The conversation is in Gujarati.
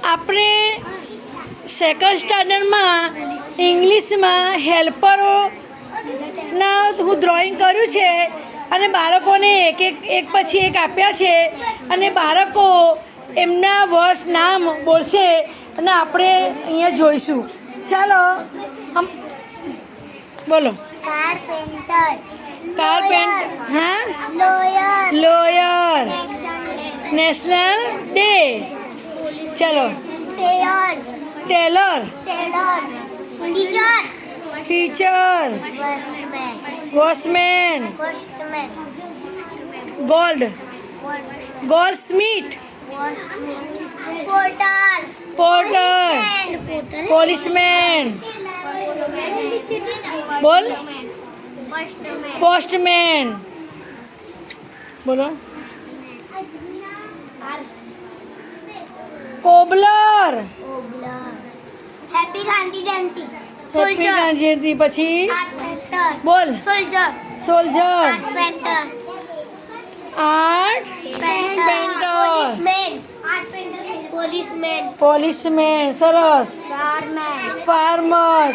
આપણે સેકન્ડ સ્ટાન્ડર્ડમાં ઇંગ્લિશમાં હેલ્પરોના હું ડ્રોઈંગ કર્યું છે અને બાળકોને એક પછી એક આપ્યા છે અને બાળકો એમના વર્ષ નામ બોલશે અને આપણે અહીંયા જોઈશું. ચાલો બોલો. કાર્પેન્ટર. હા. લોયર. National day. ચલો. Tailor. Teacher. Watchman. Goldsmith. Porter. Policeman. બોલ. પોસ્ટમેન. બોલો. Cobbler. Happy Gandhi Jayanti. Happy Gandhi Jayanti. પછી બોલ. સોલ્જર. Art painter. પોલીસમેન. સરસ. ફાર્મર.